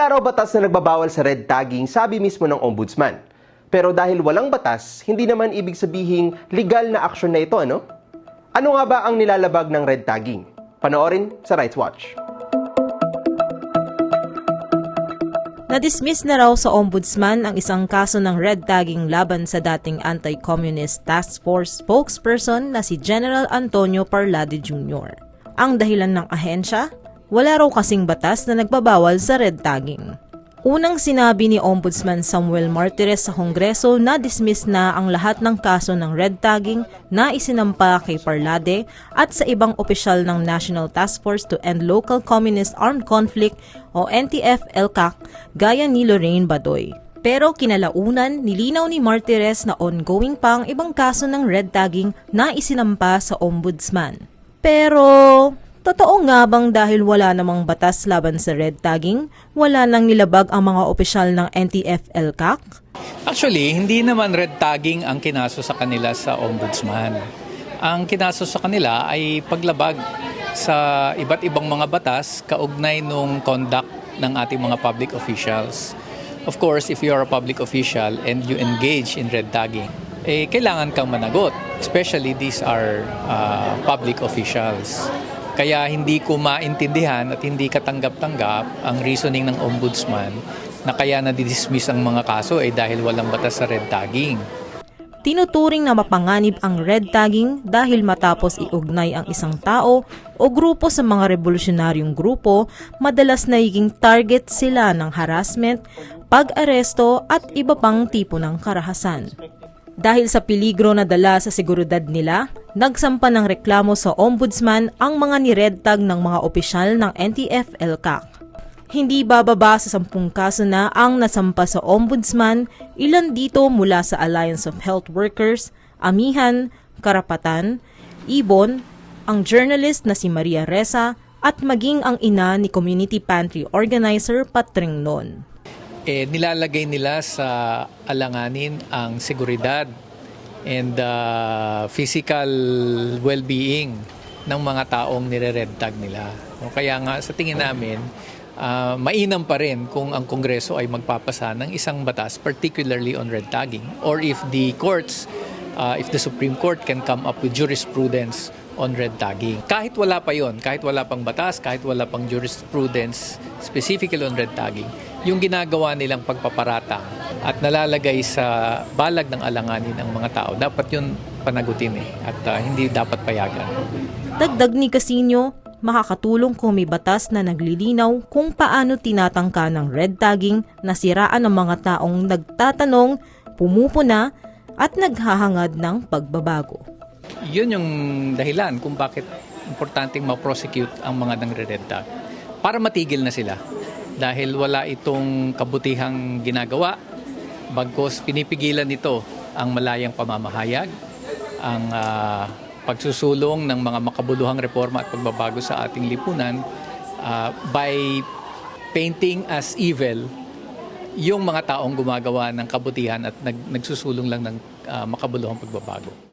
Wala raw batas na nagbabawal sa red tagging, sabi mismo ng ombudsman. Pero dahil walang batas, hindi naman ibig sabihing legal na aksyon na ito, ano? Ano nga ba ang nilalabag ng red tagging? Panoorin sa Rights Watch. Na-dismiss na raw sa ombudsman ang isang kaso ng red tagging laban sa dating anti-communist task force spokesperson na si General Antonio Parlade Jr. Ang dahilan ng ahensya? Wala raw kasing batas na nagbabawal sa red tagging. Unang sinabi ni Ombudsman Samuel Martires sa Kongreso na dismiss na ang lahat ng kaso ng red tagging na isinampa kay Parlade at sa ibang opisyal ng National Task Force to End Local Communist Armed Conflict o NTF-ELCAC gaya ni Lorraine Badoy. Pero kinalaunan, nilinaw ni Martires na ongoing pa ang ibang kaso ng red tagging na isinampa sa Ombudsman. Pero totoo nga bang dahil wala namang batas laban sa red tagging, wala nang nilabag ang mga opisyal ng NTF-ELCAC? Actually, hindi naman red tagging ang kinaso sa kanila sa ombudsman. Ang kinaso sa kanila ay paglabag sa iba't ibang mga batas kaugnay nung conduct ng ating mga public officials. Of course, if you are a public official and you engage in red tagging, kailangan kang managot. Especially these are public officials. Kaya hindi ko maintindihan at hindi katanggap-tanggap ang reasoning ng ombudsman na kaya na-dismiss ang mga kaso ay dahil walang batas sa red tagging. Tinuturing na mapanganib ang red tagging dahil matapos iugnay ang isang tao o grupo sa mga revolusyonaryong grupo, madalas nagiging target sila ng harassment, pag-aresto at iba pang tipo ng karahasan. Dahil sa peligro na dala sa seguridad nila, nagsampa ng reklamo sa ombudsman ang mga ni-red tag ng mga opisyal ng NTF-ELCAC. Hindi bababa sa 10 kaso na ang nasampa sa ombudsman, ilan dito mula sa Alliance of Health Workers, Amihan, Karapatan, Ibon, ang journalist na si Maria Ressa at maging ang ina ni Community Pantry Organizer Patring Non. Nilalagay nila sa alanganin ang seguridad and physical well-being ng mga taong nire-red tag nila. Kaya nga sa tingin namin, mainam pa rin kung ang Kongreso ay magpapasa ng isang batas, particularly on red tagging, or if the courts, if the Supreme Court can come up with jurisprudence on red tagging. Kahit wala pa yon, kahit wala pang batas, kahit wala pang jurisprudence specifically on red tagging, yung ginagawa nilang pagpaparatang at nalalagay sa balag ng alanganin ng mga tao, dapat yun panagutin at hindi dapat payagan. Dagdag ni Casino, makakatulong kung may batas na naglilinaw kung paano tinatangka ng red tagging na siraan ng mga taong nagtatanong, pumupuna at naghahangad ng pagbabago. Yun yung dahilan kung bakit importanteng ma-prosecute ang mga nangre-red tag. Para matigil na sila. Dahil wala itong kabutihang ginagawa, bagkus pinipigilan nito ang malayang pamamahayag, ang pagsusulong ng mga makabuluhang reforma at pagbabago sa ating lipunan by painting as evil yung mga taong gumagawa ng kabutihan at nagsusulong lang ng makabuluhang pagbabago.